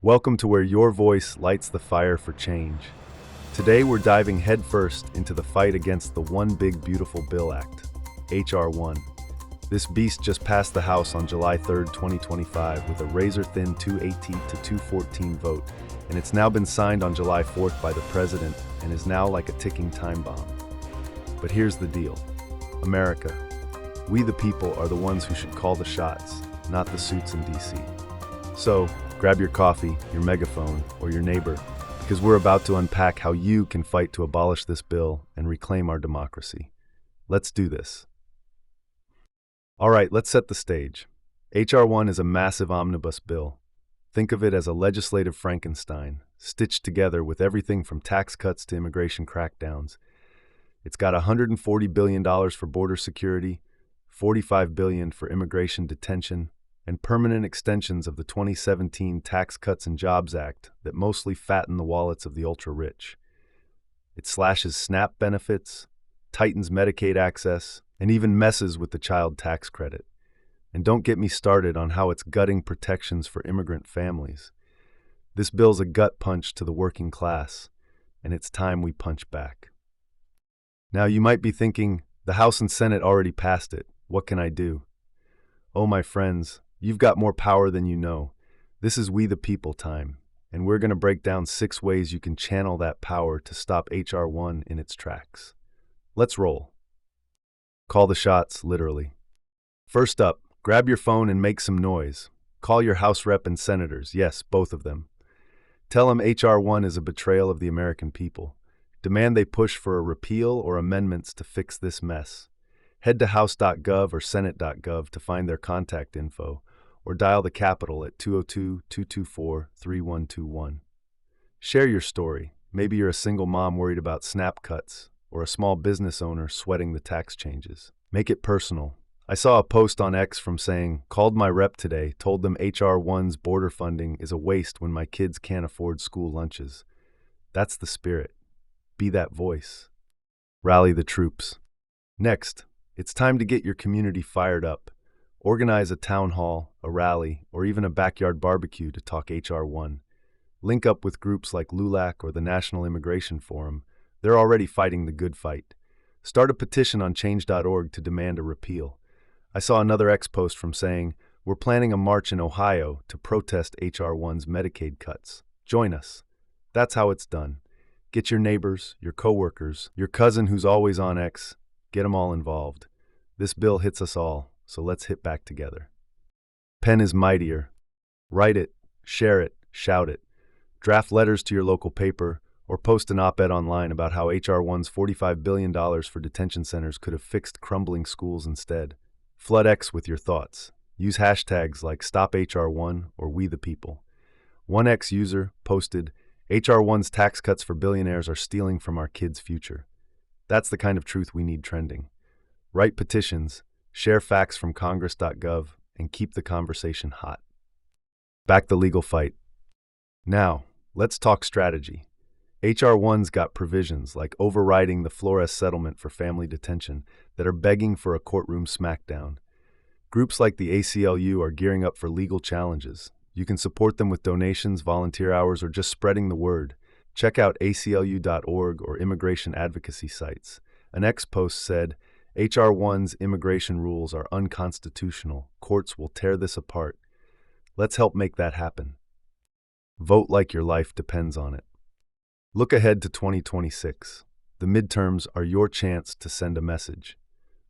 Welcome to where your voice lights the fire for change. Today we're diving headfirst into the fight against the One Big Beautiful Bill Act, H.R. 1. This beast just passed the House on July 3, 2025 with a razor-thin 280 to 214 vote, and it's now been signed on July 4th by the President and is now like a ticking time bomb. But here's the deal. America, we the people are the ones who should call the shots, not the suits in D.C. So, grab your coffee, your megaphone, or your neighbor, because we're about to unpack how you can fight to abolish this bill and reclaim our democracy. Let's do this. All right, let's set the stage. H.R. 1 is a massive omnibus bill. Think of it as a legislative Frankenstein, stitched together with everything from tax cuts to immigration crackdowns. It's got $140 billion for border security, $45 billion for immigration detention, and permanent extensions of the 2017 Tax Cuts and Jobs Act that mostly fatten the wallets of the ultra-rich. It slashes SNAP benefits, tightens Medicaid access, and even messes with the child tax credit. And don't get me started on how it's gutting protections for immigrant families. This bill's a gut punch to the working class, and it's time we punch back. Now, you might be thinking, the House and Senate already passed it. What can I do? Oh, my friends, you've got more power than you know. This is We the People time, and we're going to break down 6 ways you can channel that power to stop H.R. 1 in its tracks. Let's roll. Call the shots, literally. First up, grab your phone and make some noise. Call your House rep and senators, yes, both of them. Tell them H.R. 1 is a betrayal of the American people. Demand they push for a repeal or amendments to fix this mess. Head to house.gov or senate.gov to find their contact info, or dial the Capitol at 202-224-3121. Share your story. Maybe you're a single mom worried about SNAP cuts, or a small business owner sweating the tax changes. Make it personal. I saw a post on X from saying, called my rep today, told them H.R. 1's border funding is a waste when my kids can't afford school lunches. That's the spirit. Be that voice. Rally the troops. Next, it's time to get your community fired up. Organize a town hall, a rally, or even a backyard barbecue to talk H.R. 1. Link up with groups like LULAC or the National Immigration Forum. They're already fighting the good fight. Start a petition on change.org to demand a repeal. I saw another X post from saying, we're planning a march in Ohio to protest H.R. 1's Medicaid cuts. Join us. That's how it's done. Get your neighbors, your coworkers, your cousin who's always on X. Get them all involved. This bill hits us all, so let's hit back together. Pen is mightier. Write it, share it, shout it. Draft letters to your local paper, or post an op-ed online about how H.R. 1's $45 billion for detention centers could have fixed crumbling schools instead. Flood X with your thoughts. Use hashtags like StopHR1 or We the People. One X user posted, H.R. 1's tax cuts for billionaires are stealing from our kids' future. That's the kind of truth we need trending. Write petitions, share facts from congress.gov, and keep the conversation hot. Back the legal fight. Now, let's talk strategy. H.R. 1's got provisions like overriding the Flores settlement for family detention that are begging for a courtroom smackdown. Groups like the ACLU are gearing up for legal challenges. You can support them with donations, volunteer hours, or just spreading the word. Check out aclu.org or immigration advocacy sites. An X post said, H.R. 1's immigration rules are unconstitutional. Courts will tear this apart. Let's help make that happen. Vote like your life depends on it. Look ahead to 2026. The midterms are your chance to send a message.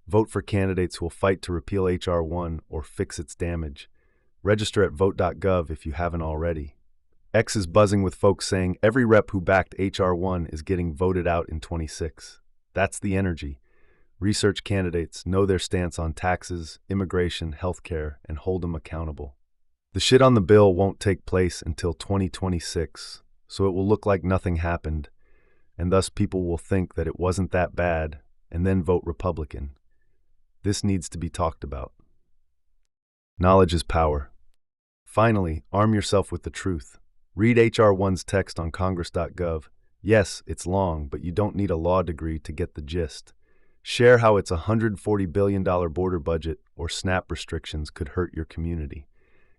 Vote for candidates who will fight to repeal H.R. 1 or fix its damage. Register at vote.gov if you haven't already. X is buzzing with folks saying every rep who backed H.R. 1 is getting voted out in 26. That's the energy. Research candidates, know their stance on taxes, immigration, healthcare, and hold them accountable. The shit on the bill won't take place until 2026, so it will look like nothing happened, and thus people will think that it wasn't that bad and then vote Republican. This needs to be talked about. Knowledge is power. Finally, arm yourself with the truth. Read H.R. 1's text on congress.gov. Yes, it's long, but you don't need a law degree to get the gist. Share how its $140 billion border budget or SNAP restrictions could hurt your community.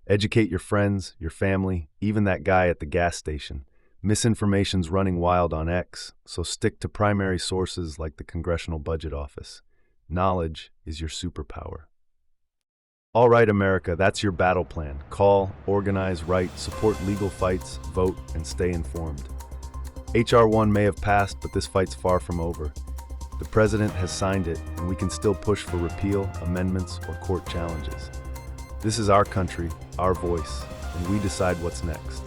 Educate your friends, your family, even that guy at the gas station. Misinformation's running wild on X, so stick to primary sources like the Congressional Budget Office. Knowledge is your superpower. All right, America, that's your battle plan. Call, organize, write, support legal fights, vote, and stay informed. H.R. 1 may have passed, but this fight's far from over. The president has signed it, and we can still push for repeal, amendments, or court challenges. This is our country, our voice, and we decide what's next.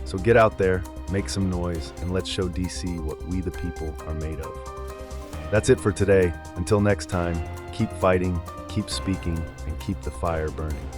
So get out there, make some noise, and let's show DC what we the people are made of. That's it for today. Until next time, keep fighting, keep speaking, and keep the fire burning.